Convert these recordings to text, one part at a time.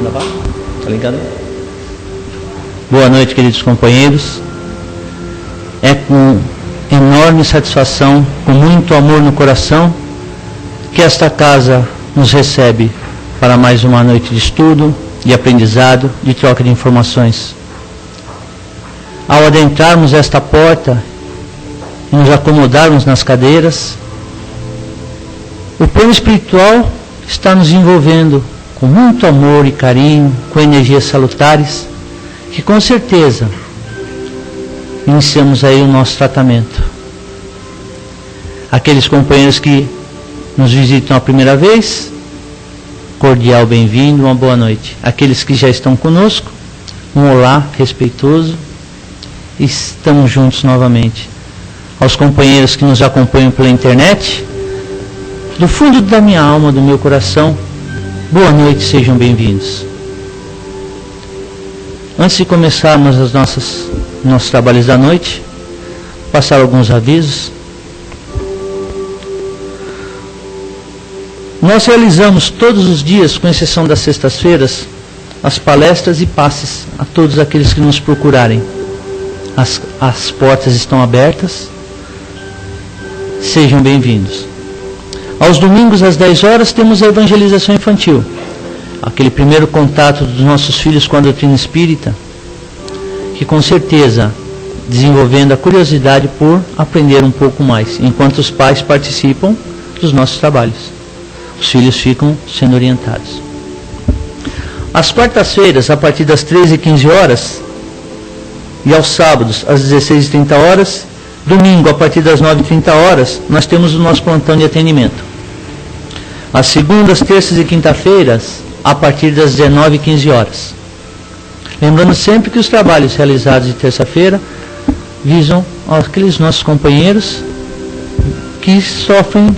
gravar? Tá ligado? Boa noite, queridos companheiros. É com enorme satisfação, com muito amor no coração, que esta casa nos recebe para mais uma noite de estudo, de aprendizado, de troca de informações. Ao adentrarmos esta porta e nos acomodarmos nas cadeiras, o plano espiritual está nos envolvendo com muito amor e carinho, com energias salutares, que com certeza iniciamos aí o nosso tratamento. Aqueles companheiros que nos visitam a primeira vez, cordial bem-vindo, uma boa noite. Aqueles que já estão conosco, um olá respeitoso, e estamos juntos novamente. Aos companheiros que nos acompanham pela internet, do fundo da minha alma, do meu coração, boa noite, sejam bem-vindos. Antes de começarmos nossos trabalhos da noite, passar alguns avisos. Nós realizamos todos os dias, com exceção das sextas-feiras, as palestras e passes a todos aqueles que nos procurarem. As portas estão abertas. Sejam bem-vindos. Aos domingos, às 10 horas, temos a evangelização infantil. Aquele primeiro contato dos nossos filhos com a doutrina espírita, que com certeza, desenvolvendo a curiosidade por aprender um pouco mais, enquanto os pais participam dos nossos trabalhos. Os filhos ficam sendo orientados. Às quartas-feiras, a partir das 13h15 horas, e aos sábados, às 16h30 horas, domingo, a partir das 9h30 horas, nós temos o nosso plantão de atendimento. Às segundas, terças e quinta-feiras, a partir das 19h15 horas. Lembrando sempre que os trabalhos realizados de terça-feira visam aqueles nossos companheiros que sofrem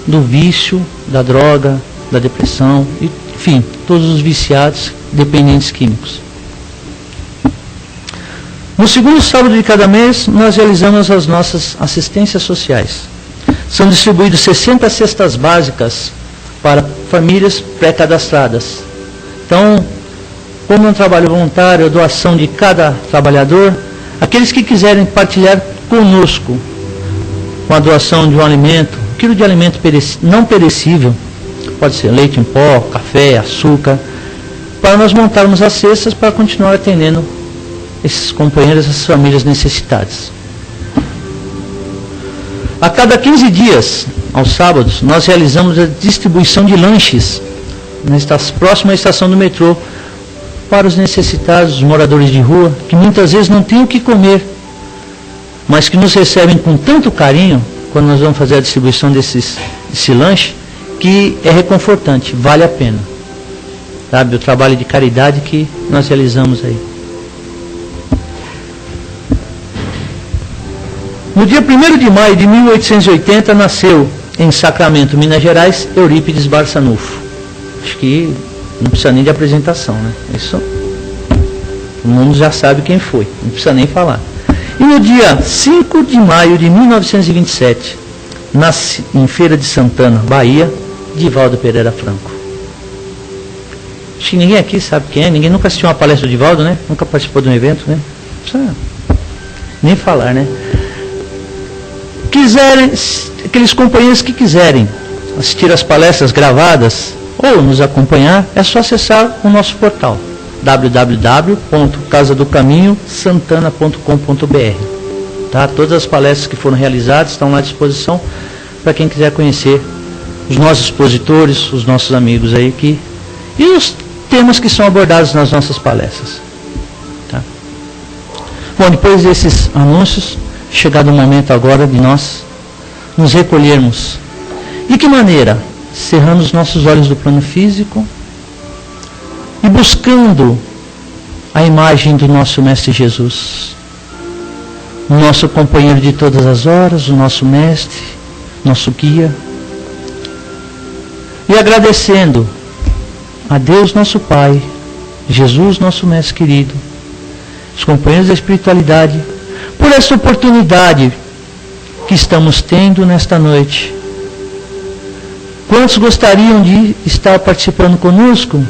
do vício, da droga, da depressão, enfim, todos os viciados, dependentes químicos. No segundo sábado de cada mês, nós realizamos as nossas assistências sociais. São distribuídas 60 cestas básicas para famílias pré-cadastradas. Então, como é um trabalho voluntário, a doação de cada trabalhador, aqueles que quiserem partilhar conosco com a doação de um alimento, um quilo de alimento não perecível, pode ser leite em pó, café, açúcar, para nós montarmos as cestas para continuar atendendo esses companheiros, essas famílias necessitadas. A cada 15 dias, aos sábados, nós realizamos a distribuição de lanches na próxima estação do metrô para os necessitados, os moradores de rua, que muitas vezes não têm o que comer, mas que nos recebem com tanto carinho quando nós vamos fazer a distribuição desse lanche, que é reconfortante, vale a pena. Sabe, o trabalho de caridade que nós realizamos aí. No dia 1º de maio de 1880, nasceu em Sacramento, Minas Gerais, Eurípides Barçanufo. Acho que não precisa nem de apresentação, né? Isso, o mundo já sabe quem foi, não precisa nem falar. E no dia 5 de maio de 1927, nasce em Feira de Santana, Bahia, Divaldo Pereira Franco. Acho que ninguém aqui sabe quem é, ninguém nunca assistiu uma palestra do Divaldo, né? Nunca participou de um evento, né? Não precisa nem falar, né? Aqueles companheiros que quiserem assistir às palestras gravadas ou nos acompanhar, é só acessar o nosso portal www.casadocaminhosantana.com.br. Tá? Todas as palestras que foram realizadas estão lá à disposição para quem quiser conhecer os nossos expositores, os nossos amigos aí e os temas que são abordados nas nossas palestras. Tá? Bom, depois desses anúncios, chegado o momento agora de nós nos recolhermos. De que maneira? Cerrando os nossos olhos do plano físico e buscando a imagem do nosso Mestre Jesus, o nosso companheiro de todas as horas, o nosso Mestre, nosso guia, e agradecendo a Deus nosso Pai, Jesus nosso Mestre querido, os companheiros da espiritualidade, por essa oportunidade que estamos tendo nesta noite. Quantos gostariam de estar participando conosco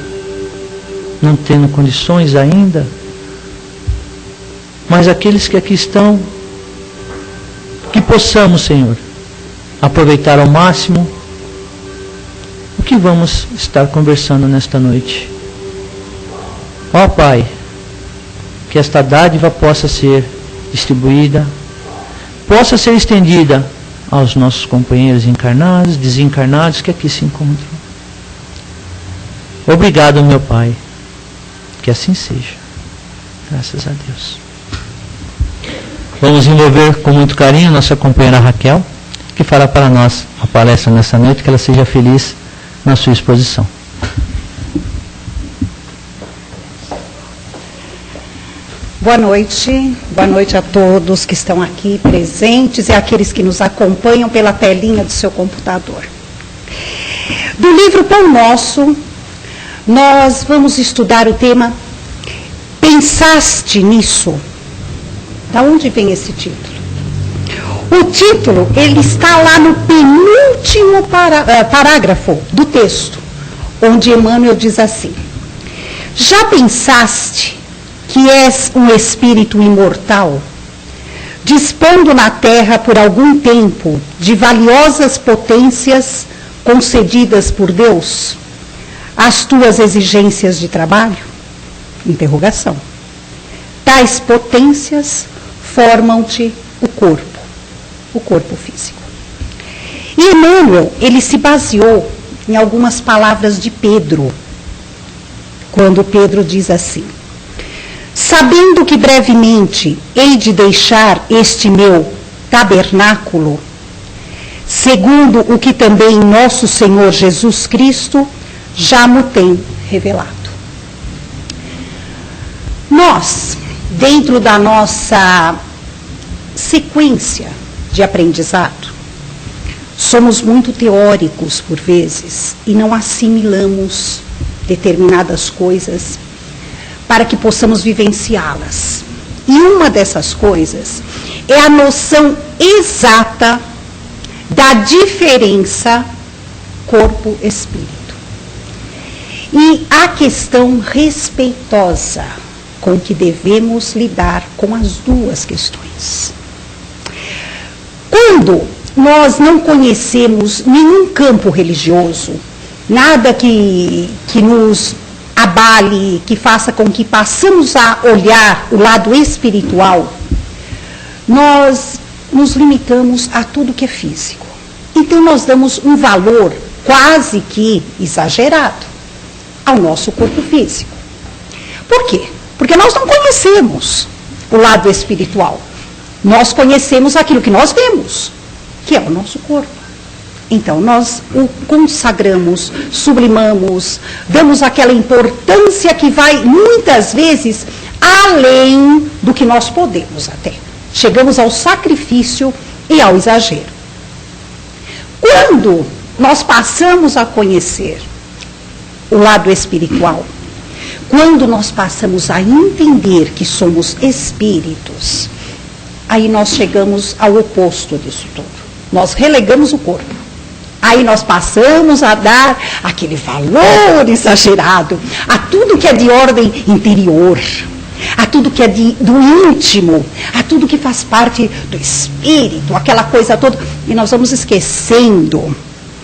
não tendo condições ainda, mas aqueles que aqui estão, que possamos, Senhor, aproveitar ao máximo o que vamos estar conversando nesta noite. Ó Pai, que esta dádiva possa ser distribuída, possa ser estendida aos nossos companheiros encarnados, desencarnados que aqui se encontram. Obrigado, meu Pai, que assim seja. Graças a Deus. Vamos envolver com muito carinho nossa companheira Raquel, que fará para nós a palestra nessa noite, que ela seja feliz na sua exposição. Boa noite a todos que estão aqui presentes e àqueles que nos acompanham pela telinha do seu computador. Do livro Pão Nosso, nós vamos estudar o tema Pensaste Nisso? Da onde vem esse título? O título, ele está lá no penúltimo parágrafo do texto, onde Emmanuel diz assim: já pensaste que és um espírito imortal, dispondo na terra por algum tempo de valiosas potências concedidas por Deus, as tuas exigências de trabalho? Interrogação. Tais potências formam-te o corpo físico. E Emmanuel, ele se baseou em algumas palavras de Pedro, quando Pedro diz assim: sabendo que brevemente hei de deixar este meu tabernáculo, segundo o que também nosso Senhor Jesus Cristo já me tem revelado. Nós, dentro da nossa sequência de aprendizado, somos muito teóricos por vezes e não assimilamos determinadas coisas para que possamos vivenciá-las. E uma dessas coisas é a noção exata da diferença corpo-espírito. E a questão respeitosa com que devemos lidar com as duas questões. Quando nós não conhecemos nenhum campo religioso, nada que nos abale, que faça com que passemos a olhar o lado espiritual, nós nos limitamos a tudo que é físico. Então nós damos um valor quase que exagerado ao nosso corpo físico. Por quê? Porque nós não conhecemos o lado espiritual. Nós conhecemos aquilo que nós vemos, que é o nosso corpo. Então, nós o consagramos, sublimamos, damos aquela importância que vai, muitas vezes, além do que nós podemos até. Chegamos ao sacrifício e ao exagero. Quando nós passamos a conhecer o lado espiritual, quando nós passamos a entender que somos espíritos, aí nós chegamos ao oposto disso tudo. Nós relegamos o corpo. Aí nós passamos a dar aquele valor exagerado a tudo que é de ordem interior, a tudo que é do íntimo, a tudo que faz parte do espírito, aquela coisa toda. E nós vamos esquecendo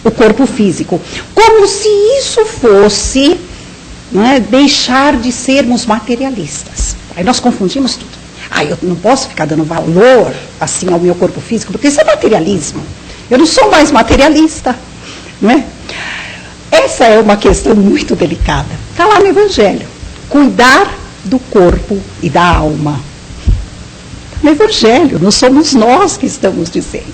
o corpo físico, como se isso fosse, não é, deixar de sermos materialistas. Aí nós confundimos tudo. Eu não posso ficar dando valor assim ao meu corpo físico, porque isso é materialismo. Eu não sou mais materialista, não é? Essa é uma questão muito delicada. Está lá no Evangelho. Cuidar do corpo e da alma. No Evangelho, não somos nós que estamos dizendo.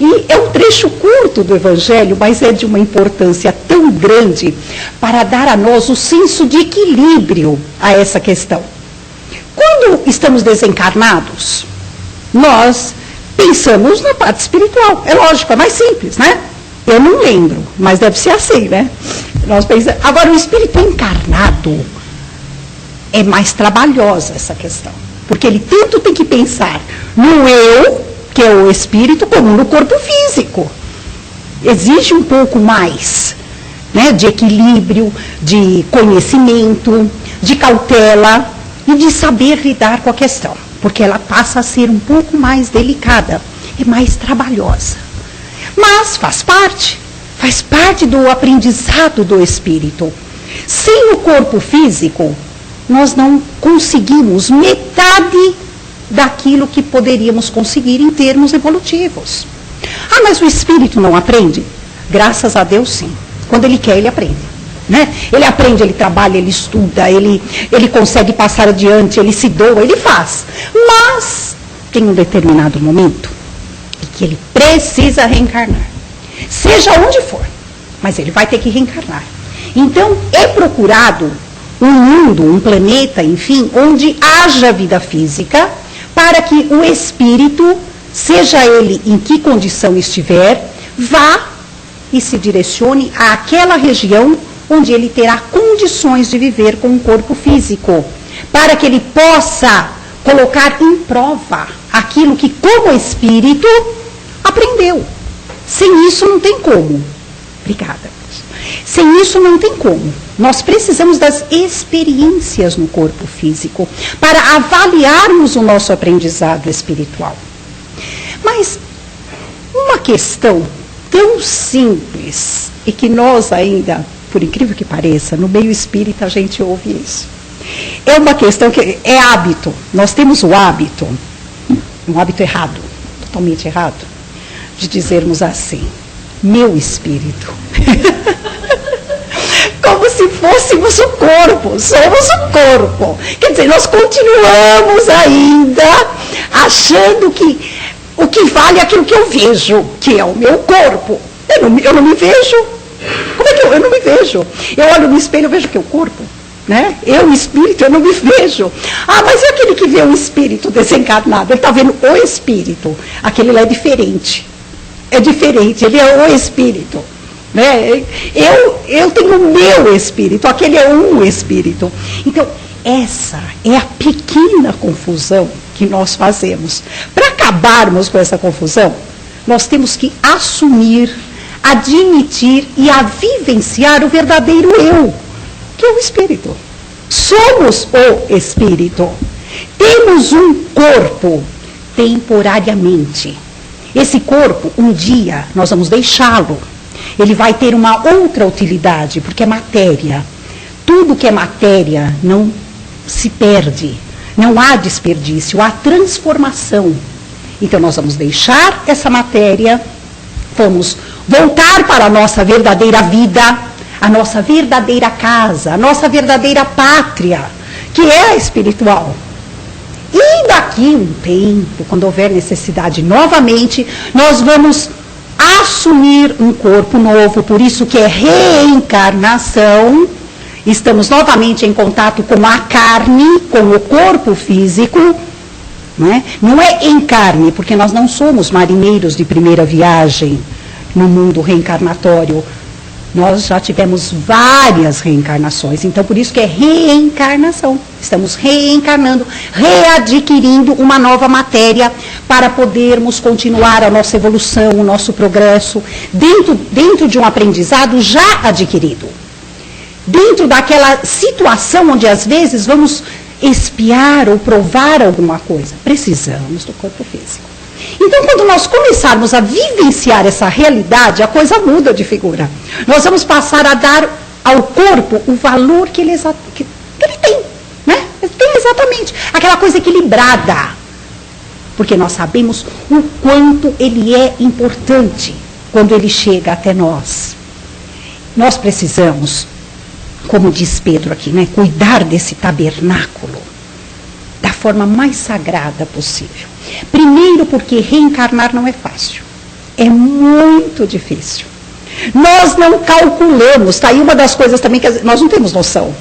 E é um trecho curto do Evangelho, mas é de uma importância tão grande para dar a nós o senso de equilíbrio a essa questão. Quando estamos desencarnados, nós pensamos na parte espiritual. É lógico, é mais simples, né? Eu não lembro, mas deve ser assim, né? Nós pensamos. Agora, o espírito encarnado é mais trabalhosa essa questão. Porque ele tanto tem que pensar no eu, que é o espírito, como no corpo físico. Exige um pouco mais, né, de equilíbrio, de conhecimento, de cautela e de saber lidar com a questão, porque ela passa a ser um pouco mais delicada e mais trabalhosa. Mas faz parte do aprendizado do espírito. Sem o corpo físico, nós não conseguimos metade daquilo que poderíamos conseguir em termos evolutivos. Ah, mas o espírito não aprende? Graças a Deus, sim. Quando ele quer, ele aprende. Né? Ele aprende, ele trabalha, ele estuda, ele consegue passar adiante, ele se doa, ele faz. Mas tem um determinado momento em que ele precisa reencarnar. Seja onde for, mas ele vai ter que reencarnar. Então, é procurado um mundo, um planeta, enfim, onde haja vida física, para que o espírito, seja ele em que condição estiver, vá e se direcione àquela região onde ele terá condições de viver com um corpo físico, para que ele possa colocar em prova aquilo que, como espírito, aprendeu. Sem isso não tem como. Obrigada. Sem isso não tem como. Nós precisamos das experiências no corpo físico para avaliarmos o nosso aprendizado espiritual. Mas uma questão tão simples e que nós ainda, por incrível que pareça, no meio espírita a gente ouve isso. É uma questão que é hábito. Nós temos o hábito, um hábito errado, totalmente errado, de dizermos assim, meu espírito. Como se fôssemos o corpo, somos o corpo. Quer dizer, nós continuamos ainda achando que o que vale é aquilo que eu vejo, que é o meu corpo. Eu não me vejo. Como é que eu não me vejo? Eu olho no espelho e vejo que é o corpo. Né? Eu, espírito, eu não me vejo. Ah, mas é aquele que vê o espírito desencarnado, ele está vendo o espírito. Aquele lá é diferente. É diferente, ele é o espírito. Né? Eu tenho o meu espírito, aquele é um espírito. Então, essa é a pequena confusão que nós fazemos. Para acabarmos com essa confusão, nós temos que assumir, admitir e vivenciar o verdadeiro eu, que é o espírito. Somos o espírito. Temos um corpo temporariamente. Esse corpo, um dia, nós vamos deixá-lo. Ele vai ter uma outra utilidade, porque é matéria. Tudo que é matéria não se perde. Não há desperdício, há transformação. Então, nós vamos deixar essa matéria, vamos voltar para a nossa verdadeira vida, a nossa verdadeira casa, a nossa verdadeira pátria, que é a espiritual. E daqui um tempo, quando houver necessidade novamente, nós vamos assumir um corpo novo, por isso que é reencarnação. Estamos novamente em contato com a carne, com o corpo físico. Não é em carne, porque nós não somos marinheiros de primeira viagem no mundo reencarnatório. Nós já tivemos várias reencarnações, então por isso que é reencarnação. Estamos reencarnando, readquirindo uma nova matéria para podermos continuar a nossa evolução, o nosso progresso, dentro de um aprendizado já adquirido. Dentro daquela situação onde às vezes vamos espiar ou provar alguma coisa. Precisamos do corpo físico. Então, quando nós começarmos a vivenciar essa realidade, a coisa muda de figura. Nós vamos passar a dar ao corpo o valor que ele tem. Né? Ele tem exatamente aquela coisa equilibrada. Porque nós sabemos o quanto ele é importante quando ele chega até nós. Nós precisamos, como diz Pedro aqui, né, cuidar desse tabernáculo da forma mais sagrada possível. Primeiro porque reencarnar não é fácil. É muito difícil. Nós não calculamos, está aí uma das coisas também que nós não temos noção.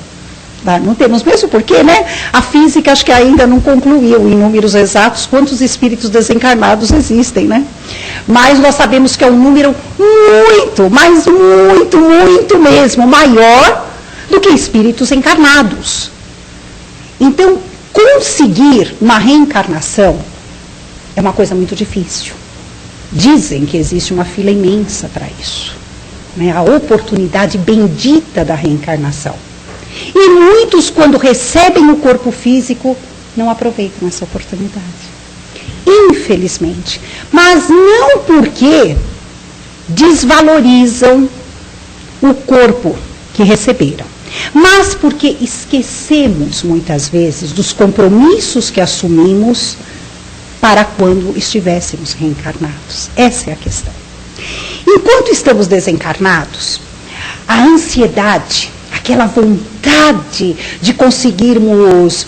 Tá? Não temos mesmo porque, né? A física acho que ainda não concluiu em números exatos quantos espíritos desencarnados existem, né? Mas nós sabemos que é um número muito, mas muito, muito mesmo, maior do que espíritos encarnados. Então, conseguir uma reencarnação é uma coisa muito difícil. Dizem que existe uma fila imensa para isso. Né? A oportunidade bendita da reencarnação. E muitos, quando recebem o corpo físico, não aproveitam essa oportunidade. Infelizmente. Mas não porque desvalorizam o corpo que receberam, mas porque esquecemos, muitas vezes, dos compromissos que assumimos para quando estivéssemos reencarnados. Essa é a questão. Enquanto estamos desencarnados, a ansiedade, aquela vontade de conseguirmos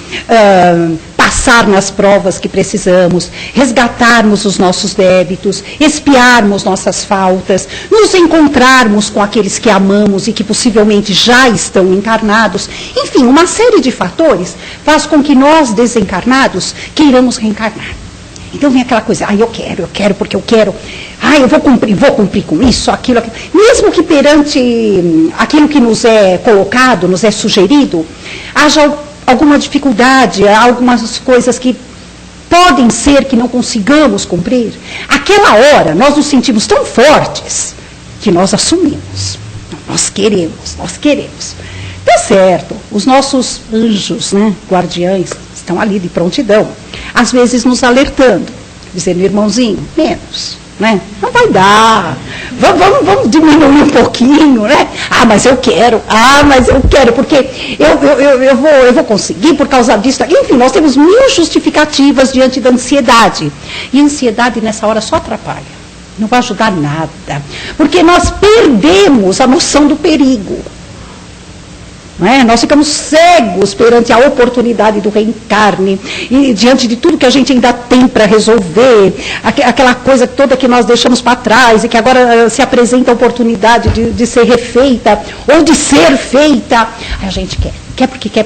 passar nas provas que precisamos, resgatarmos os nossos débitos, expiarmos nossas faltas, nos encontrarmos com aqueles que amamos e que possivelmente já estão encarnados. Enfim, uma série de fatores faz com que nós, desencarnados, queiramos reencarnar. Então vem aquela coisa, eu quero porque eu quero, eu vou cumprir com isso, aquilo. Mesmo que perante aquilo que nos é colocado, nos é sugerido, haja alguma dificuldade, algumas coisas que podem ser que não consigamos cumprir. Aquela hora, nós nos sentimos tão fortes que nós assumimos. Nós queremos. Tá certo, os nossos anjos, né, guardiães, estão ali de prontidão, às vezes nos alertando, dizendo, irmãozinho, menos, né? Não vai dar, vamos diminuir um pouquinho, né? Mas eu quero, porque eu vou conseguir por causa disso. Enfim, nós temos 1000 justificativas diante da ansiedade. E a ansiedade nessa hora só atrapalha, não vai ajudar nada, porque nós perdemos a noção do perigo. Nós ficamos cegos perante a oportunidade do reencarne e diante de tudo que a gente ainda tem para resolver, aquela coisa toda que nós deixamos para trás e que agora se apresenta a oportunidade de ser refeita ou de ser feita. A gente quer porque quer.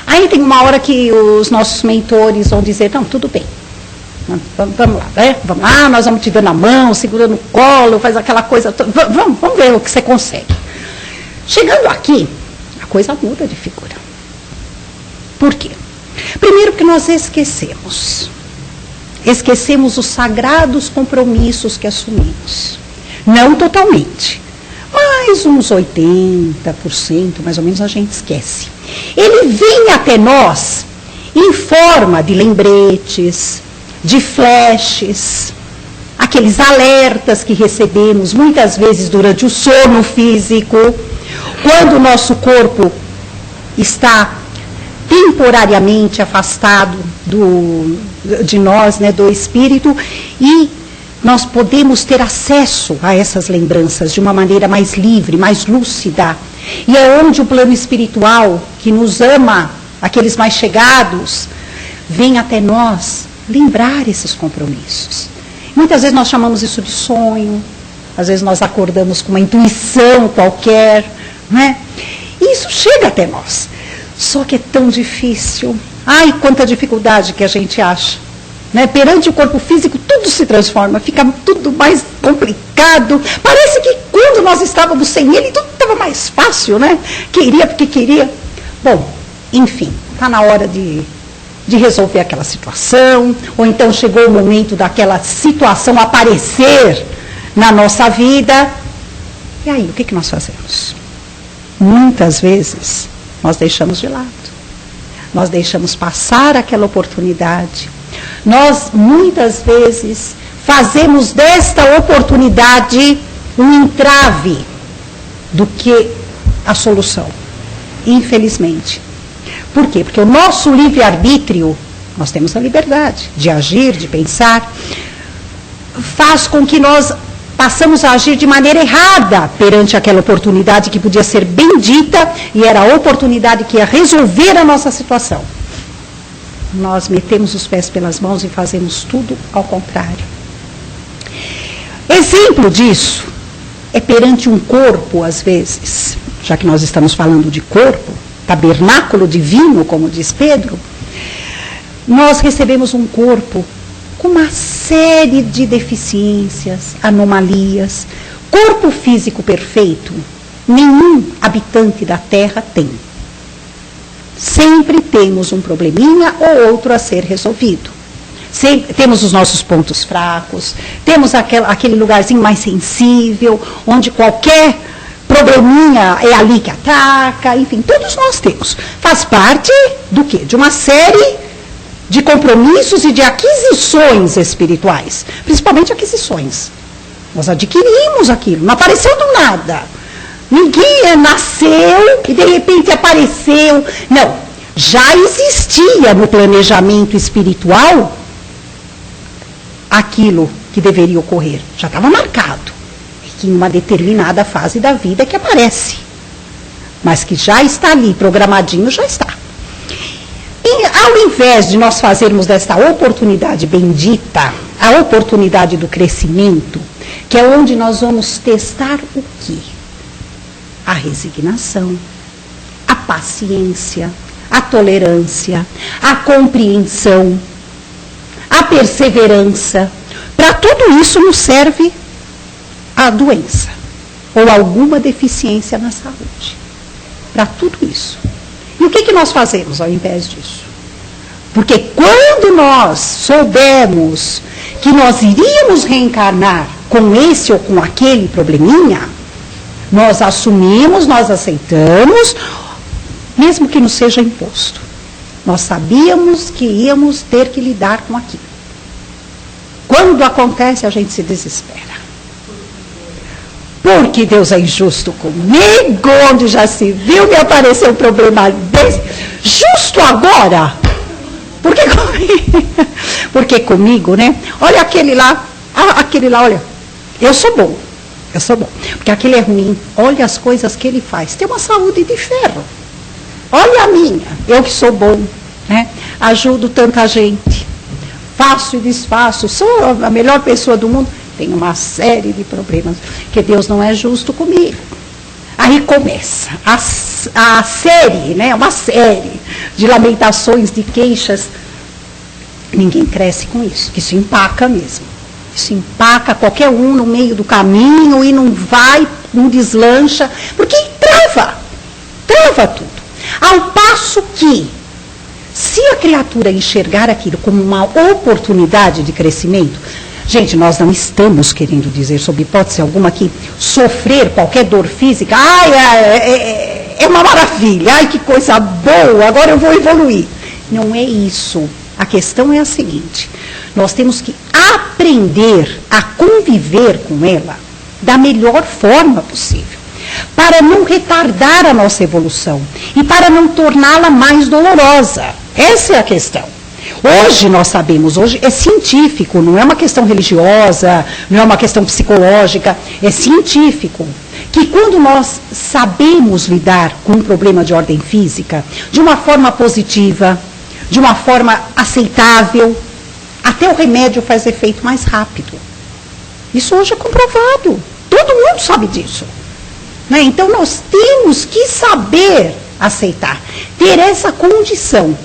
Aí tem uma hora que os nossos mentores vão dizer, não, tudo bem, vamos lá, né? Vamos lá, nós vamos te dando a mão, segurando o colo, faz aquela coisa, vamos ver o que você consegue. Chegando aqui, a coisa muda de figura. Por quê? Primeiro que nós esquecemos os sagrados compromissos que assumimos. Não totalmente, mas uns 80%, mais ou menos, a gente esquece. Ele vem até nós em forma de lembretes, de flashes, aqueles alertas que recebemos muitas vezes durante o sono físico, quando o nosso corpo está temporariamente afastado de nós, né, do espírito, e nós podemos ter acesso a essas lembranças de uma maneira mais livre, mais lúcida. E é onde o plano espiritual, que nos ama, aqueles mais chegados, vem até nós lembrar esses compromissos. Muitas vezes nós chamamos isso de sonho, às vezes nós acordamos com uma intuição qualquer, né? E isso chega até nós. Só que é tão difícil. Quanta dificuldade que a gente acha. Né? Perante o corpo físico, tudo se transforma, fica tudo mais complicado. Parece que quando nós estávamos sem ele, tudo estava mais fácil, né? Queria porque queria. Bom, enfim, está na hora de resolver aquela situação, ou então chegou o momento daquela situação aparecer na nossa vida. E aí, o que nós fazemos? Muitas vezes, nós deixamos de lado. Nós deixamos passar aquela oportunidade. Nós, muitas vezes, fazemos desta oportunidade um entrave do que a solução. Infelizmente. Por quê? Porque o nosso livre-arbítrio, nós temos a liberdade de agir, de pensar, faz com que nós passamos a agir de maneira errada perante aquela oportunidade que podia ser bendita e era a oportunidade que ia resolver a nossa situação. Nós metemos os pés pelas mãos e fazemos tudo ao contrário. Exemplo disso é perante um corpo, às vezes, já que nós estamos falando de corpo, tabernáculo divino, como diz Pedro, nós recebemos um corpo com uma série de deficiências, anomalias. Corpo físico perfeito, nenhum habitante da Terra tem. Sempre temos um probleminha ou outro a ser resolvido. Temos os nossos pontos fracos, temos aquele lugarzinho mais sensível, onde qualquer probleminha é ali que ataca, enfim, todos nós temos. Faz parte do quê? De uma série de compromissos e de aquisições espirituais, principalmente aquisições. Nós adquirimos aquilo, não apareceu do nada. Ninguém nasceu e de repente apareceu. Não, já existia no planejamento espiritual aquilo que deveria ocorrer. Já estava marcado. E que em uma determinada fase da vida que aparece. Mas que já está ali, programadinho, já está. E ao invés de nós fazermos desta oportunidade bendita, a oportunidade do crescimento, que é onde nós vamos testar o quê? A resignação, a paciência, a tolerância, a compreensão, a perseverança. Para tudo isso nos serve a doença ou alguma deficiência na saúde. Para tudo isso. E o que nós fazemos ao invés disso? Porque quando nós soubermos que nós iríamos reencarnar com esse ou com aquele probleminha, nós assumimos, nós aceitamos, mesmo que nos seja imposto. Nós sabíamos que íamos ter que lidar com aquilo. Quando acontece, a gente se desespera. Porque Deus é injusto comigo, onde já se viu me aparecer um problema desse, justo agora. Porque comigo, né? Olha aquele lá, olha, eu sou bom. Porque aquele é ruim, olha as coisas que ele faz. Tem uma saúde de ferro. Olha a minha, eu que sou bom, né? Ajudo tanta gente. Faço e desfaço, sou a melhor pessoa do mundo. Tem uma série de problemas, que Deus não é justo comigo. Aí começa a série, né? Uma série de lamentações, de queixas. Ninguém cresce com isso, que isso empaca mesmo. Isso empaca qualquer um no meio do caminho e não vai, não deslancha, porque trava tudo. Ao passo que, se a criatura enxergar aquilo como uma oportunidade de crescimento, gente, nós não estamos querendo dizer, sob hipótese alguma, que sofrer qualquer dor física, é uma maravilha, ai que coisa boa, agora eu vou evoluir. Não é isso. A questão é a seguinte, nós temos que aprender a conviver com ela da melhor forma possível, para não retardar a nossa evolução e para não torná-la mais dolorosa. Essa é a questão. Hoje nós sabemos, hoje é científico, não é uma questão religiosa, não é uma questão psicológica, é científico. Que quando nós sabemos lidar com um problema de ordem física, de uma forma positiva, de uma forma aceitável, até o remédio faz efeito mais rápido. Isso hoje é comprovado. Todo mundo sabe disso. Né? Então nós temos que saber aceitar, ter essa condição.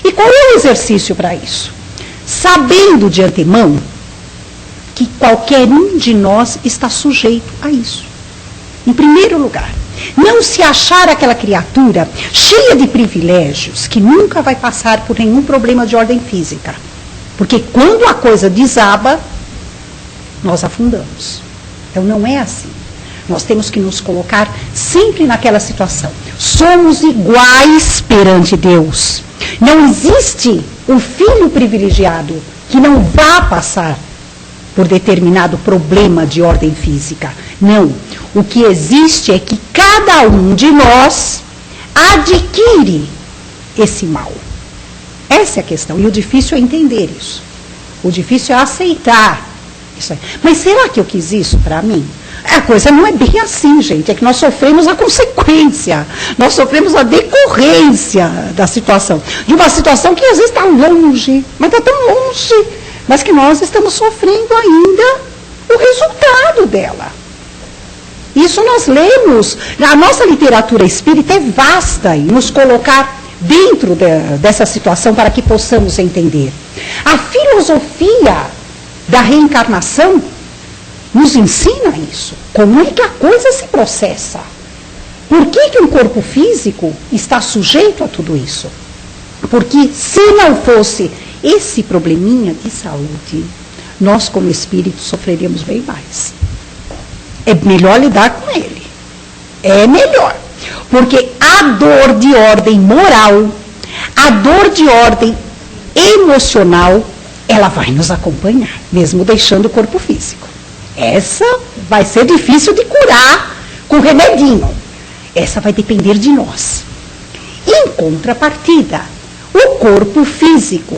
E qual é o exercício para isso? Sabendo de antemão que qualquer um de nós está sujeito a isso. Em primeiro lugar, não se achar aquela criatura cheia de privilégios que nunca vai passar por nenhum problema de ordem física. Porque quando a coisa desaba, nós afundamos. Então não é assim. Nós temos que nos colocar sempre naquela situação. Somos iguais perante Deus. Não existe um filho privilegiado que não vá passar por determinado problema de ordem física. Não. O que existe é que cada um de nós adquire esse mal. Essa é a questão. E o difícil é entender isso. O difícil é aceitar isso aí. Mas será que eu quis isso para mim? A coisa não é bem assim, gente. É que nós sofremos a consequência. Nós sofremos a decorrência da situação. De uma situação que às vezes está longe, mas está tão longe, mas que nós estamos sofrendo ainda o resultado dela. Isso nós lemos. A nossa literatura espírita é vasta em nos colocar dentro dessa situação para que possamos entender. A filosofia da reencarnação nos ensina isso. Como é que a coisa se processa? Por que um corpo físico está sujeito a tudo isso? Porque se não fosse esse probleminha de saúde, nós como espírito sofreríamos bem mais. É melhor lidar com ele. É melhor. Porque a dor de ordem moral, a dor de ordem emocional, ela vai nos acompanhar, mesmo deixando o corpo físico. Essa vai ser difícil de curar com remedinho. Essa vai depender de nós. Em contrapartida, o corpo físico,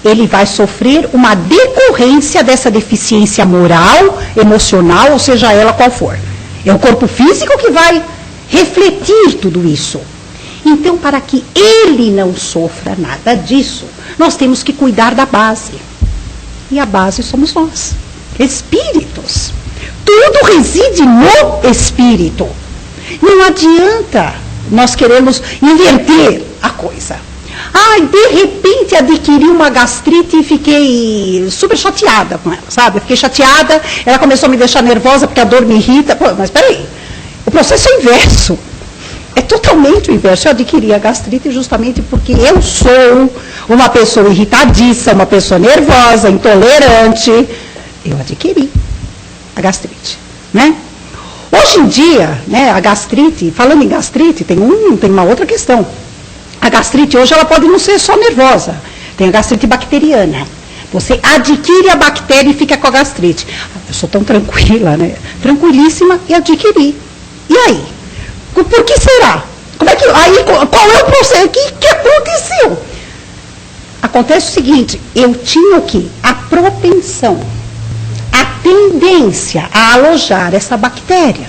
ele vai sofrer uma decorrência dessa deficiência moral, emocional, ou seja ela qual for. É o corpo físico que vai refletir tudo isso. Então, para que ele não sofra nada disso, nós temos que cuidar da base. E a base somos nós, espíritos. Tudo reside no espírito. Não adianta nós queremos inverter a coisa. De repente adquiri uma gastrite e fiquei super chateada com ela, sabe? Eu fiquei chateada, ela começou a me deixar nervosa porque a dor me irrita. Pô, mas peraí, o processo é inverso. É totalmente o inverso. Eu adquiri a gastrite justamente porque eu sou uma pessoa irritadiça, uma pessoa nervosa, intolerante. Eu adquiri a gastrite, né? Hoje em dia, né, a gastrite, falando em gastrite, tem uma outra questão. A gastrite hoje ela pode não ser só nervosa. Tem a gastrite bacteriana. Você adquire a bactéria e fica com a gastrite. Eu sou tão tranquila, né? Tranquilíssima e adquiri. E aí? Por que será? Qual é o processo? O que aconteceu? Acontece o seguinte, eu tinha o quê? A propensão, a tendência a alojar essa bactéria.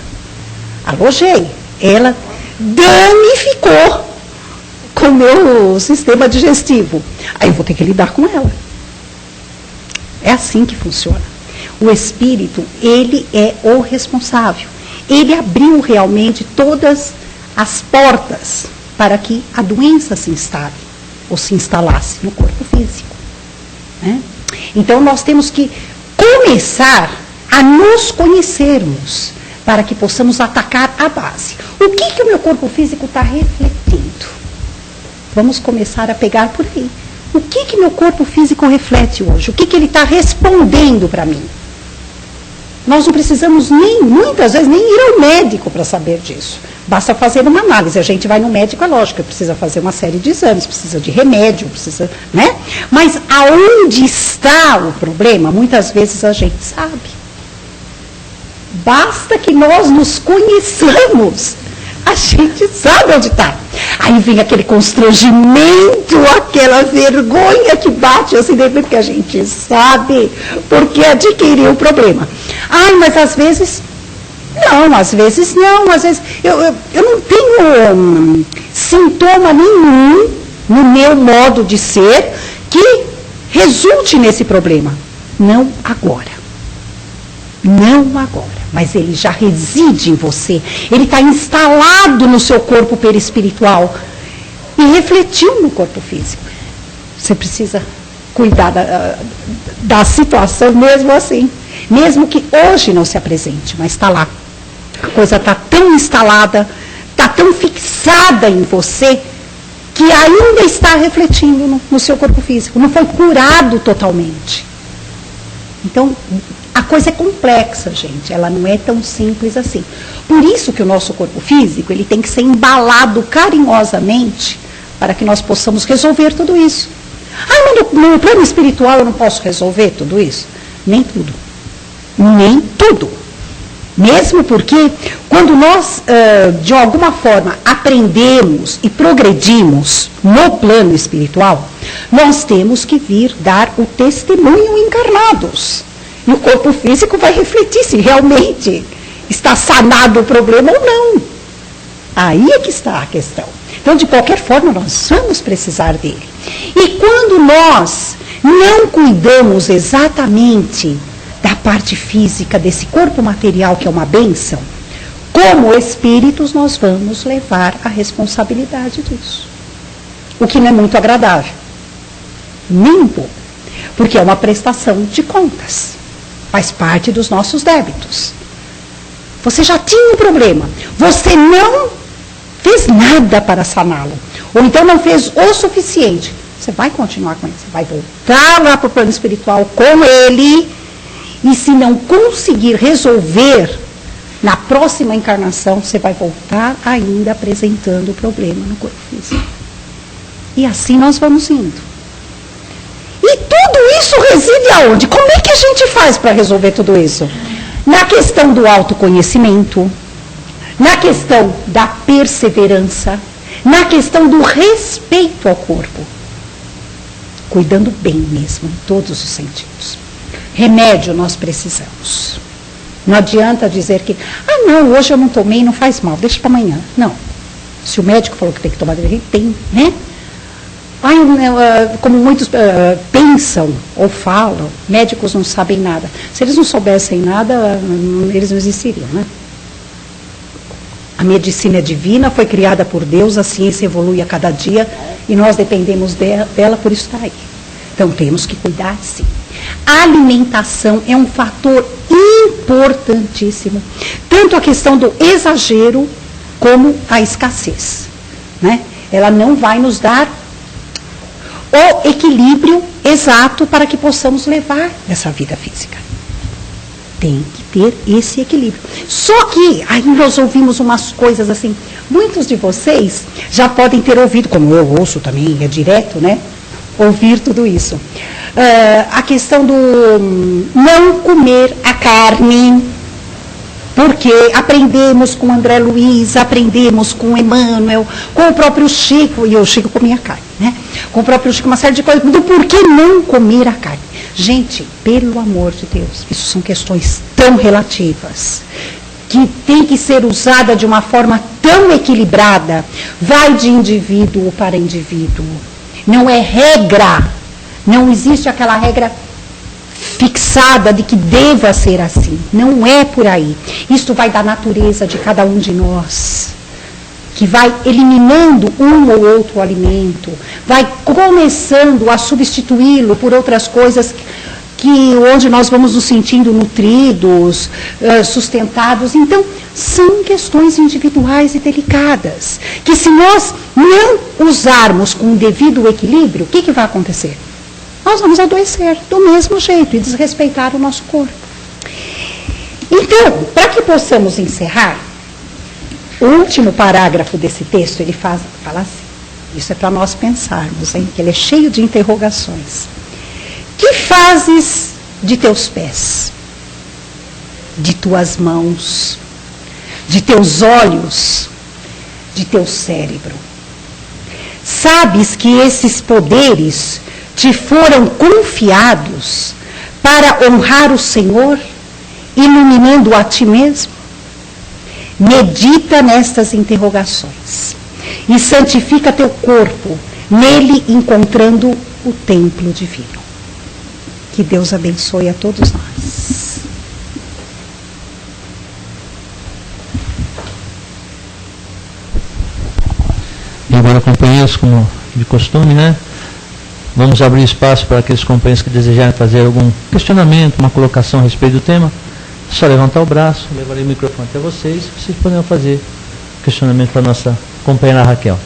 Alojei. Ela danificou com o meu sistema digestivo. Aí eu vou ter que lidar com ela. É assim que funciona. O espírito, ele é o responsável. Ele abriu realmente todas as portas para que a doença se instale, ou se instalasse no corpo físico. Né? Então nós temos que começar a nos conhecermos, para que possamos atacar a base. O que o meu corpo físico está refletindo? Vamos começar a pegar por aí. O que meu corpo físico reflete hoje? O que ele está respondendo para mim? Nós não precisamos muitas vezes, nem ir ao médico para saber disso. Basta fazer uma análise. A gente vai no médico, é lógico, precisa fazer uma série de exames, precisa de remédio, precisa, né? Mas aonde está o problema, muitas vezes a gente sabe. Basta que nós nos conheçamos. A gente sabe onde está. Aí vem aquele constrangimento, aquela vergonha que bate assim dentro, porque a gente sabe porque adquiriu o problema. Mas às vezes não, às vezes eu não tenho sintoma nenhum no meu modo de ser que resulte nesse problema. Não agora. Não agora. Mas ele já reside em você. Ele está instalado no seu corpo perispiritual e refletiu no corpo físico. Você precisa cuidar da situação mesmo assim. Mesmo que hoje não se apresente, mas está lá. A coisa está tão instalada, está tão fixada em você, que ainda está refletindo no seu corpo físico. Não foi curado totalmente. Então, a coisa é complexa, gente. Ela não é tão simples assim. Por isso que o nosso corpo físico, ele tem que ser embalado carinhosamente para que nós possamos resolver tudo isso. Mas no plano espiritual eu não posso resolver tudo isso? Nem tudo. Nem tudo. Mesmo porque, quando nós, de alguma forma, aprendemos e progredimos no plano espiritual, nós temos que vir dar o testemunho encarnados. E o corpo físico vai refletir se realmente está sanado o problema ou não. Aí é que está a questão. Então, de qualquer forma, nós vamos precisar dele. E quando nós não cuidamos exatamente da parte física desse corpo material, que é uma bênção, como espíritos, nós vamos levar a responsabilidade disso. O que não é muito agradável. Nem um pouco. Porque é uma prestação de contas. Faz parte dos nossos débitos. Você já tinha um problema. Você não fez nada para saná-lo. Ou então não fez o suficiente. Você vai continuar com ele. Você vai voltar lá para o plano espiritual com ele. E se não conseguir resolver, Na próxima encarnação, você vai voltar ainda apresentando o problema no corpo físico. E assim nós vamos indo. E tudo isso reside aonde? Como é que a gente faz para resolver tudo isso? Na questão do autoconhecimento, na questão da perseverança, na questão do respeito ao corpo. Cuidando bem mesmo, em todos os sentidos. Remédio nós precisamos. Não adianta dizer que, não, hoje eu não tomei, não faz mal, deixa para amanhã. Não. Se o médico falou que tem que tomar, ele tem, né? Como muitos pensam ou falam, médicos não sabem nada. Se eles não soubessem nada, eles não existiriam, né? A medicina é divina, foi criada por Deus, a ciência evolui a cada dia e nós dependemos dela, por isso está aí. Então temos que cuidar, sim. A alimentação é um fator importantíssimo. Tanto a questão do exagero como a escassez, né? Ela não vai nos dar o equilíbrio exato para que possamos levar essa vida física. Tem que ter esse equilíbrio. Só que aí nós ouvimos umas coisas assim, muitos de vocês já podem ter ouvido, como eu ouço também, é direto, né? Ouvir tudo isso. A questão do não comer a carne, porque aprendemos com André Luiz, aprendemos com Emmanuel, com o próprio Chico, e o Chico comia carne, né? Com o próprio Chico, uma série de coisas, do porquê não comer a carne. Gente, pelo amor de Deus, isso são questões tão relativas, que tem que ser usada de uma forma tão equilibrada, vai de indivíduo para indivíduo. Não é regra, não existe aquela regra fixada de que deva ser assim. Não é por aí. Isto vai da natureza de cada um de nós, que vai eliminando um ou outro alimento, vai começando a substituí-lo por outras coisas onde nós vamos nos sentindo nutridos, sustentados. Então, são questões individuais e delicadas, que se nós não usarmos com o devido equilíbrio, o que vai acontecer? Nós vamos adoecer do mesmo jeito e desrespeitar o nosso corpo. Então, para que possamos encerrar, o último parágrafo desse texto, ele fala assim, isso é para nós pensarmos, hein, que ele é cheio de interrogações. Que fazes de teus pés, de tuas mãos, de teus olhos, de teu cérebro? Sabes que esses poderes te foram confiados para honrar o Senhor, iluminando a ti mesmo? Medita nestas interrogações e santifica teu corpo, nele encontrando o templo divino. Que Deus abençoe a todos nós. E agora, companheiros, como de costume, né? Vamos abrir espaço para aqueles companheiros que desejarem fazer algum questionamento, uma colocação a respeito do tema. É só levantar o braço, levarei o microfone até vocês. Vocês poderão fazer questionamento para a nossa companheira Raquel.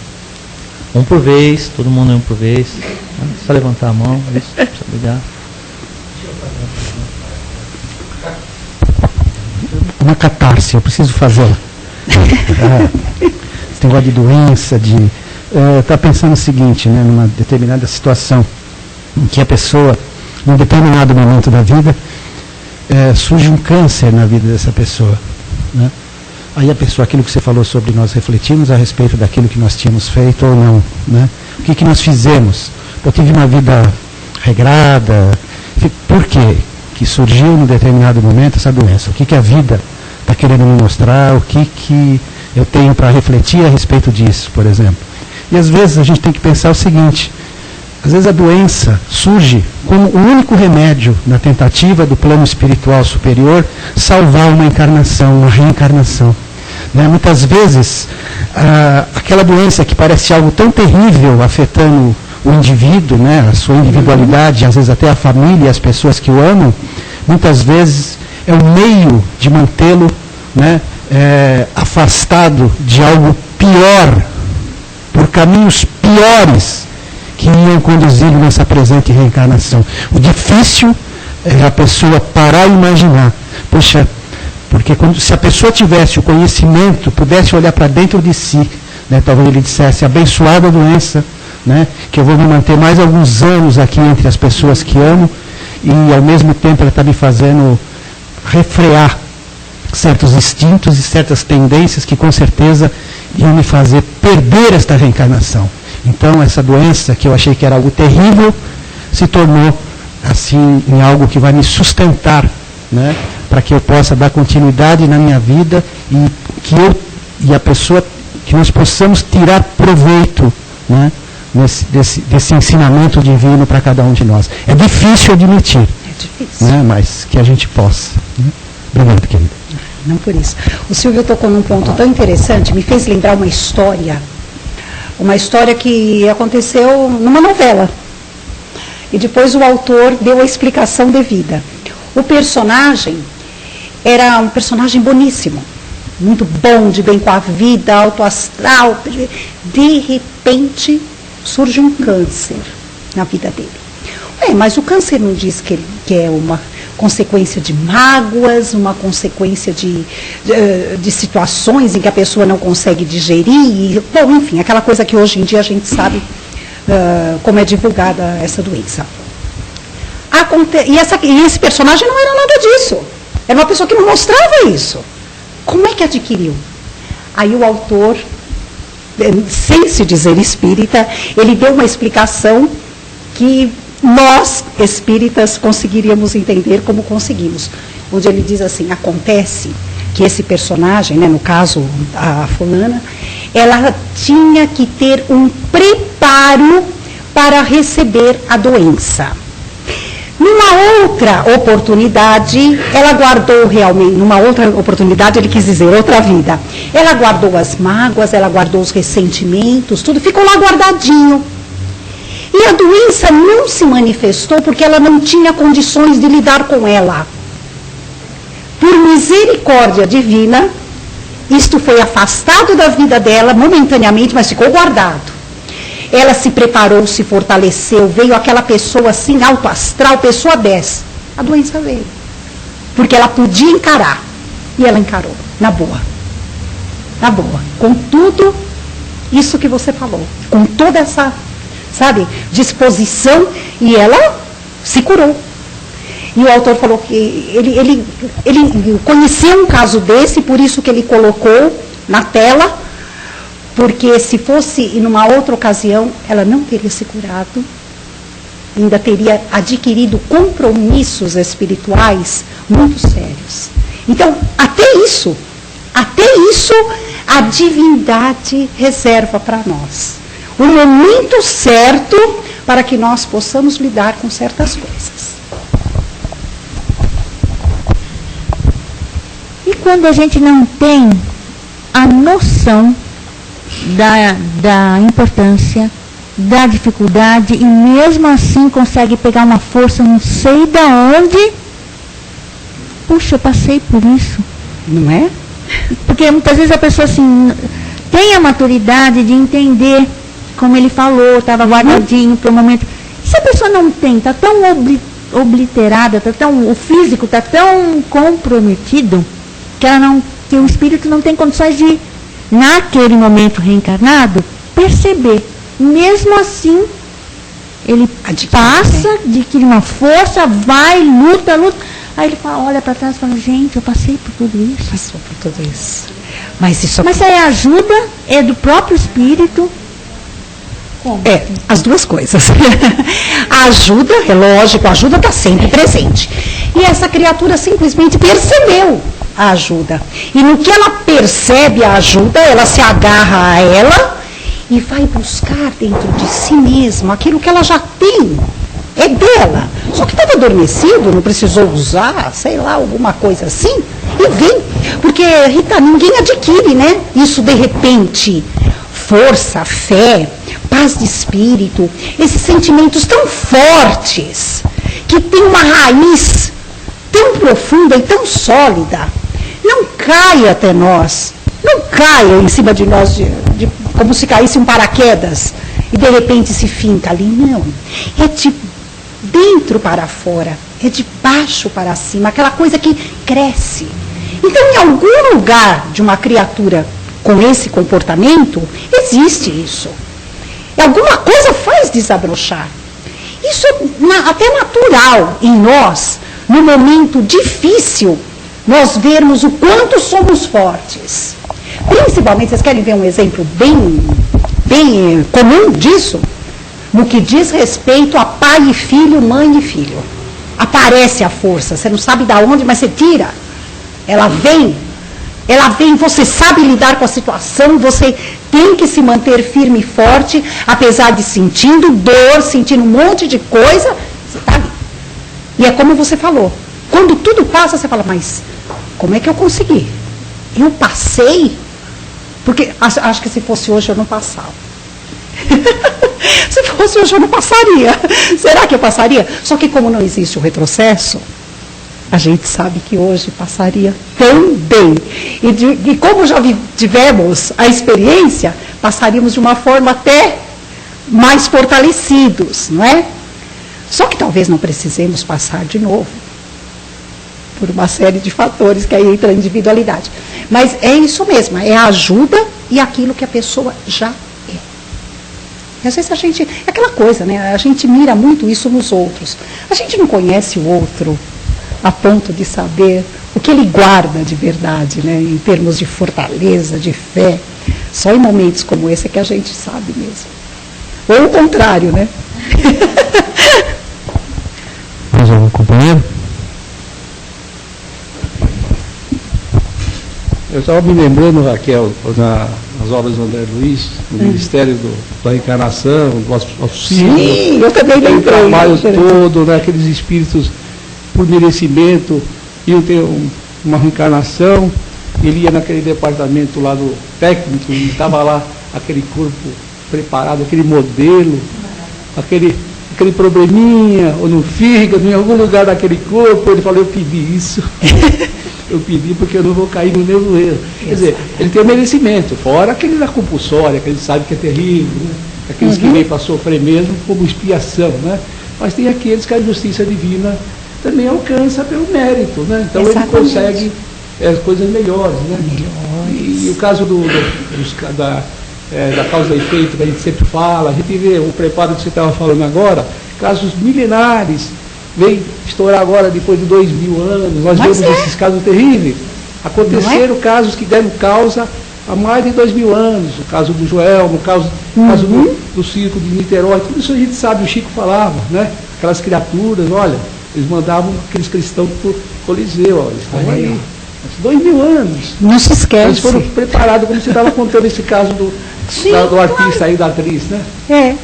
Um por vez, todo mundo um por vez. É só levantar a mão, isso, precisa ligar. Uma catarse, eu preciso fazer. Esse negócio de doença, está pensando o seguinte, né, numa determinada situação em que a pessoa, num determinado momento da vida, surge um câncer na vida dessa pessoa, né? Aí a pessoa, aquilo que você falou sobre nós refletirmos a respeito daquilo que nós tínhamos feito ou não, né? O que nós fizemos? Eu tive uma vida regrada. Por quê que surgiu num determinado momento essa doença? O que a vida está querendo me mostrar? O que eu tenho para refletir a respeito disso, por exemplo? E às vezes a gente tem que pensar o seguinte: às vezes a doença surge como o único remédio na tentativa do plano espiritual superior salvar uma encarnação, uma reencarnação. Né? Muitas vezes, aquela doença que parece algo tão terrível afetando o indivíduo, né? A sua individualidade, às vezes até a família e as pessoas que o amam, muitas vezes é um meio de mantê-lo, né, afastado de algo pior, por caminhos piores que iam conduzi-lo nessa presente reencarnação. O difícil é a pessoa parar e imaginar: poxa, Porque se a pessoa tivesse o conhecimento, pudesse olhar para dentro de si, né, talvez ele dissesse, abençoada a doença, né, que eu vou me manter mais alguns anos aqui entre as pessoas que amo, e ao mesmo tempo ela está me fazendo refrear certos instintos e certas tendências que com certeza iam me fazer perder esta reencarnação. Então essa doença, que eu achei que era algo terrível, se tornou assim em algo que vai me sustentar, né, para que eu possa dar continuidade na minha vida e que a pessoa, que nós possamos tirar proveito, né, desse ensinamento divino para cada um de nós. É difícil admitir, né, mas que a gente possa. Né? Obrigado, querida. Não por isso. O Silvio tocou num ponto tão interessante, me fez lembrar uma história que aconteceu numa novela. E depois o autor deu a explicação devida. O personagem era um personagem boníssimo, muito bom, de bem com a vida, alto astral. De repente surge um câncer na vida dele. Mas o câncer não diz que é uma consequência de mágoas, uma consequência de situações em que a pessoa não consegue digerir, bom, enfim, aquela coisa que hoje em dia a gente sabe como é divulgada essa doença. E esse personagem não era nada disso. Era uma pessoa que não mostrava isso. Como é que adquiriu? Aí o autor, sem se dizer espírita, ele deu uma explicação que nós, espíritas, conseguiríamos entender como conseguimos. Onde ele diz assim, acontece que esse personagem, né, no caso a fulana, ela tinha que ter um preparo para receber a doença. Numa outra oportunidade, ela guardou realmente, numa outra oportunidade, ele quis dizer, outra vida, ela guardou as mágoas, ela guardou os ressentimentos, tudo ficou lá guardadinho. E a doença não se manifestou porque ela não tinha condições de lidar com ela. Por misericórdia divina, isto foi afastado da vida dela momentaneamente, mas ficou guardado. Ela se preparou, se fortaleceu, veio aquela pessoa assim, alto astral, pessoa 10. A doença veio. Porque ela podia encarar. E ela encarou, na boa. Na boa. Com tudo isso que você falou. Com toda essa, sabe, disposição. E ela se curou. E o autor falou que ele conheceu um caso desse, por isso que ele colocou na tela. Porque se fosse em uma outra ocasião, ela não teria se curado, ainda teria adquirido compromissos espirituais muito sérios. Então, até isso, a divindade reserva para nós. O momento certo para que nós possamos lidar com certas coisas. E quando a gente não tem a noção da importância, da dificuldade, e mesmo assim consegue pegar uma força, não sei da onde. Puxa, eu passei por isso. Não é? Porque muitas vezes a pessoa assim, tem a maturidade de entender, como ele falou, estava guardadinho para o momento. Se a pessoa não tem, está tão obliterada, o físico está tão comprometido, que o espírito não tem condições de, naquele momento reencarnado, perceber. Mesmo assim, ele adquire uma força, vai, luta. Aí ele fala, olha para trás e fala, gente, eu passei por tudo isso. Passou por tudo isso. Mas é ajuda, é do próprio espírito. Como? As duas coisas. A ajuda, é lógico, a ajuda está sempre presente. E essa criatura simplesmente percebeu a ajuda. E no que ela percebe a ajuda, ela se agarra a ela e vai buscar dentro de si mesma aquilo que ela já tem. É dela. Só que estava adormecido, não precisou usar, sei lá, alguma coisa assim. E vem. Porque, Rita, ninguém adquire, né? Isso de repente. Força, fé, paz de espírito, esses sentimentos tão fortes, que tem uma raiz tão profunda e tão sólida, não cai até nós, não cai em cima de nós como se caísse um paraquedas e de repente se finca ali, não. É de dentro para fora, é de baixo para cima, aquela coisa que cresce. Então, em algum lugar de uma criatura com esse comportamento, existe isso. E alguma coisa faz desabrochar. Isso é até natural em nós, no momento difícil, nós vermos o quanto somos fortes. Principalmente, vocês querem ver um exemplo bem comum disso? No que diz respeito a pai e filho, mãe e filho. Aparece a força, você não sabe de onde, mas você tira. Ela vem, você sabe lidar com a situação, você tem que se manter firme e forte, apesar de sentindo dor, sentindo um monte de coisa, você está ali. E é como você falou, quando tudo passa, você fala, mas como é que eu consegui? Eu passei? Porque acho que se fosse hoje eu não passava. Se fosse hoje eu não passaria. Será que eu passaria? Só que como não existe o retrocesso, a gente sabe que hoje passaria também. E como já tivemos a experiência, passaríamos de uma forma até mais fortalecidos, não é? Só que talvez não precisemos passar de novo, por uma série de fatores que aí entra a individualidade. Mas é isso mesmo, é a ajuda e aquilo que a pessoa já é. E às vezes a gente, é aquela coisa, né? A gente mira muito isso nos outros. A gente não conhece o outro a ponto de saber o que ele guarda de verdade, né? Em termos de fortaleza, de fé. Só em momentos como esse é que a gente sabe mesmo. Ou o contrário, né? Mais algum companheiro? Eu estava me lembrando, Raquel, nas obras do André Luiz, no Ministério da Encarnação, do auxílio. Sim, eu também lembrei. O trabalho todo, né, aqueles espíritos por merecimento iam ter uma reencarnação, ele ia naquele departamento lá do técnico, e estava lá aquele corpo preparado, aquele modelo, aquele probleminha, ou no fígado, em algum lugar daquele corpo, ele falou, eu pedi isso. Eu pedi porque eu não vou cair no mesmo erro. Quer dizer, ele tem o merecimento, fora aquele da compulsória, que ele sabe que é terrível, né? Aqueles que vêm para sofrer mesmo como expiação, né? Mas tem aqueles que a justiça divina também alcança pelo mérito, né? Então ele consegue coisas melhores, né? E o caso da causa e efeito que a gente sempre fala, a gente vê o preparo que você estava falando agora, casos milenares, vem estourar agora depois de 2000 anos, nós vemos esses casos terríveis. Aconteceram casos que deram causa há mais de 2000 anos, o caso do Joelmo, o caso do circo de Niterói, tudo isso a gente sabe, o Chico falava, né? Aquelas criaturas, olha, eles mandavam aqueles cristãos para o Coliseu, olha, eles estão aí. 2000 anos. Não se esquece. Eles foram preparados, como você estava contando esse caso do artista aí, da atriz, né?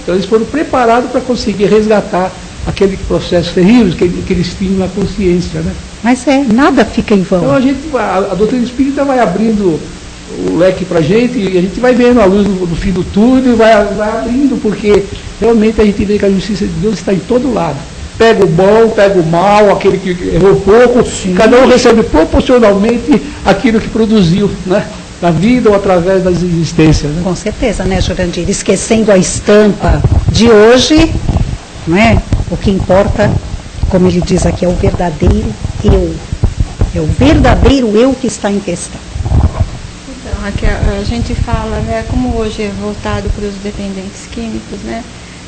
Então eles foram preparados para conseguir resgatar aquele processo terrível que eles tinham na consciência, né? Mas nada fica em vão. Então a doutrina espírita vai abrindo o leque para a gente e a gente vai vendo a luz no fim do túnel e vai abrindo, porque realmente a gente vê que a justiça de Deus está em todo lado. Pega o bom, pega o mal, aquele que errou pouco, cada um recebe proporcionalmente aquilo que produziu, né? Na vida ou através das existências. Né? Com certeza, né, Jurandir? Esquecendo a estampa de hoje, não é? O que importa, como ele diz aqui, é o verdadeiro eu. É o verdadeiro eu que está em questão. Então, aqui a gente fala, né, como hoje é voltado para os dependentes químicos, né?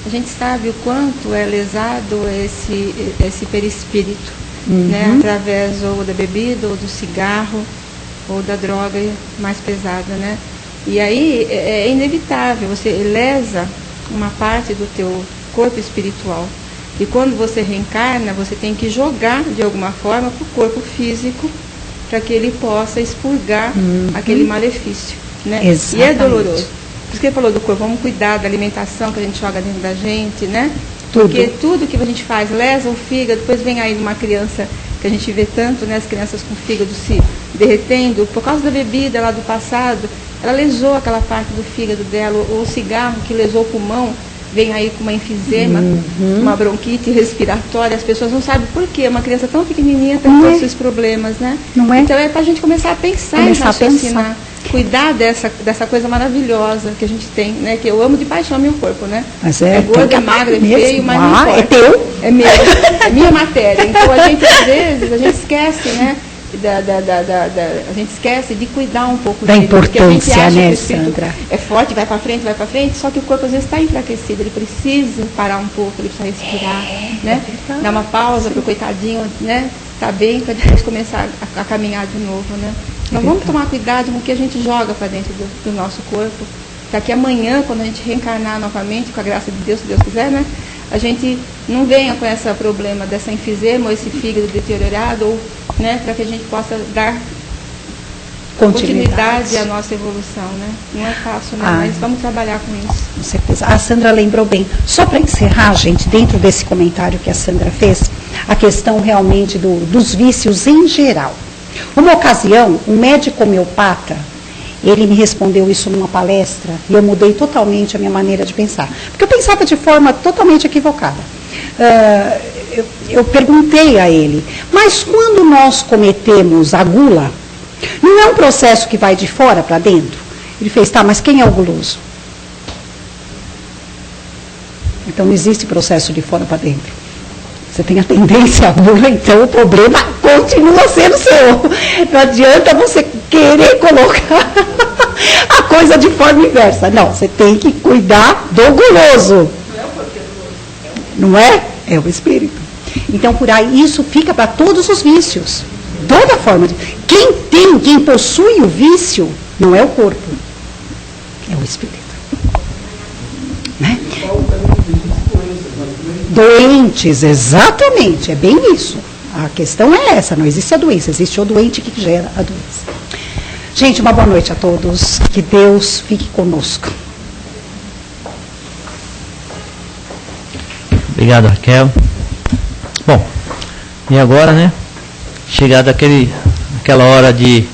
A gente sabe o quanto é lesado esse perispírito, né, através ou da bebida, ou do cigarro, ou da droga mais pesada, né? E aí é inevitável, você lesa uma parte do teu corpo espiritual. E quando você reencarna, você tem que jogar de alguma forma para o corpo físico, para que ele possa expurgar aquele malefício, né? Exatamente. E é doloroso. Por isso que ele falou do corpo, vamos cuidar da alimentação que a gente joga dentro da gente, né? Porque tudo que a gente faz lesa o fígado, depois vem aí uma criança que a gente vê tanto, né? As crianças com o fígado se derretendo, por causa da bebida lá do passado, ela lesou aquela parte do fígado dela, ou o cigarro que lesou o pulmão, vem aí com uma enfisema, uma bronquite respiratória, as pessoas não sabem por quê, uma criança tão pequenininha tem todos esses problemas, né? Não é? Então é para a gente começar a pensar e raciocinar. Cuidar dessa coisa maravilhosa que a gente tem, né? Que eu amo de paixão meu corpo, né? Mas é gordo, é magro, é feio, mas não importa. É teu? É meu, é minha matéria. Então a gente, às vezes, a gente esquece, né? a gente esquece de cuidar um pouco da dele, importância, porque a gente acha né, que o espírito Sandra? é forte, vai para frente, só que o corpo às vezes está enfraquecido, ele precisa parar um pouco, ele precisa respirar, né? Dar uma pausa para o coitadinho, né? Tá bem, para depois começar a caminhar de novo, né? Então vamos tomar cuidado com o que a gente joga para dentro do nosso corpo, para que amanhã, quando a gente reencarnar novamente, com a graça de Deus, se Deus quiser, né? A gente não venha com esse problema dessa enfisema, ou esse fígado deteriorado, ou, né, para que a gente possa dar continuidade à nossa evolução, né? Não é fácil, né? Mas vamos trabalhar com isso. Com certeza. A Sandra lembrou bem. Só para encerrar, gente, dentro desse comentário que a Sandra fez, a questão realmente dos vícios em geral. Uma ocasião, um médico homeopata, ele me respondeu isso numa palestra e eu mudei totalmente a minha maneira de pensar. Porque eu pensava de forma totalmente equivocada. Eu perguntei a ele, mas quando nós cometemos a gula, não é um processo que vai de fora para dentro? Ele fez, tá, mas quem é o guloso? Então não existe processo de fora para dentro. Você tem a tendência à gula, então o problema continua sendo seu. Não adianta você querer colocar a coisa de forma inversa. Não, você tem que cuidar do guloso. Não é? É o espírito. Então, por aí, isso fica para todos os vícios. Toda forma de... Quem possui o vício, não é o corpo. É o espírito. Né? Doentes, exatamente, é bem isso. A questão é essa, não existe a doença, existe o doente que gera a doença. Gente, uma boa noite a todos, que Deus fique conosco. Obrigado, Raquel. Bom, e agora, né, chegada aquela hora de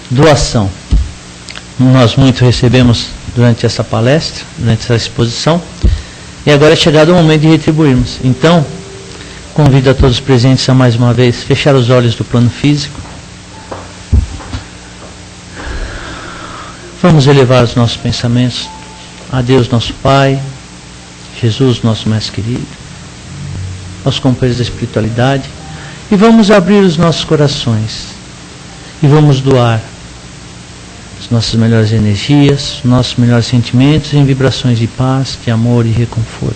doação. Nós muito recebemos durante essa palestra, durante essa exposição, e agora é chegado o momento de retribuirmos. Então, convido a todos os presentes a mais uma vez fechar os olhos do plano físico. Vamos elevar os nossos pensamentos a Deus, nosso Pai, Jesus, nosso Mestre querido, aos companheiros da espiritualidade, e vamos abrir os nossos corações e vamos doar as nossas melhores energias, os nossos melhores sentimentos em vibrações de paz, de amor e reconforto.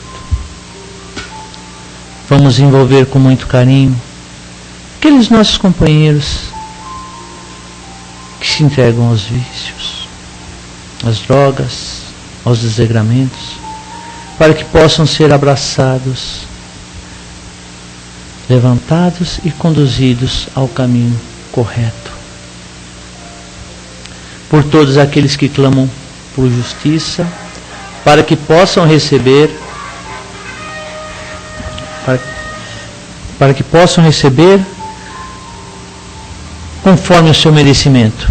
Vamos envolver com muito carinho aqueles nossos companheiros que se entregam aos vícios, às drogas, aos desregramentos, para que possam ser abraçados, levantados e conduzidos ao caminho correto. Por todos aqueles que clamam por justiça, para que possam receber, para que possam receber conforme o seu merecimento.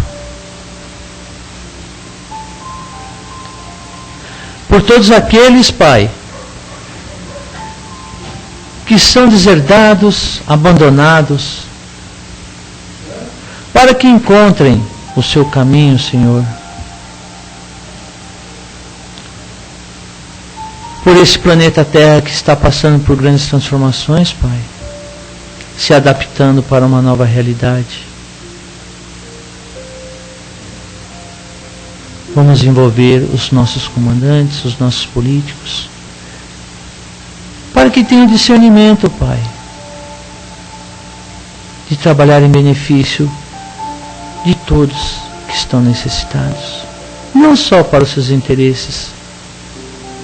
Por todos aqueles, Pai, que são deserdados, abandonados, para que encontrem o seu caminho, Senhor. Por esse planeta Terra que está passando por grandes transformações, Pai, se adaptando para uma nova realidade. Vamos envolver os nossos comandantes, os nossos políticos, para que tenham discernimento, Pai, de trabalhar em benefício de todos que estão necessitados, não só para os seus interesses,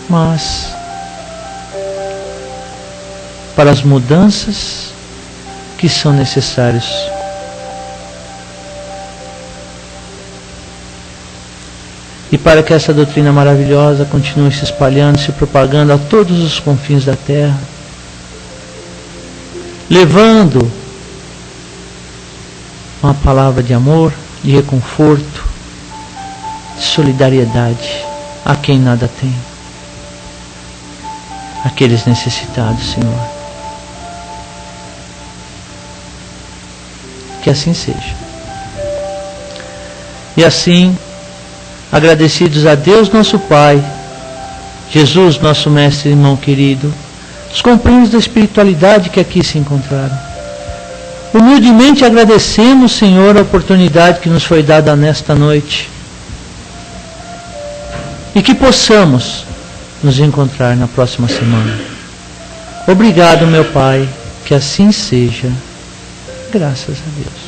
mas para as mudanças que são necessárias. E para que essa doutrina maravilhosa continue se espalhando, se propagando a todos os confins da terra, levando uma palavra de amor, de reconforto, de solidariedade a quem nada tem, aqueles necessitados, Senhor. Que assim seja. E assim, agradecidos a Deus nosso Pai, Jesus nosso Mestre e irmão querido, os companheiros da espiritualidade que aqui se encontraram, Humildemente agradecemos, Senhor, a oportunidade que nos foi dada nesta noite. E que possamos nos encontrar na próxima semana. Obrigado, meu Pai, que assim seja. Graças a Deus.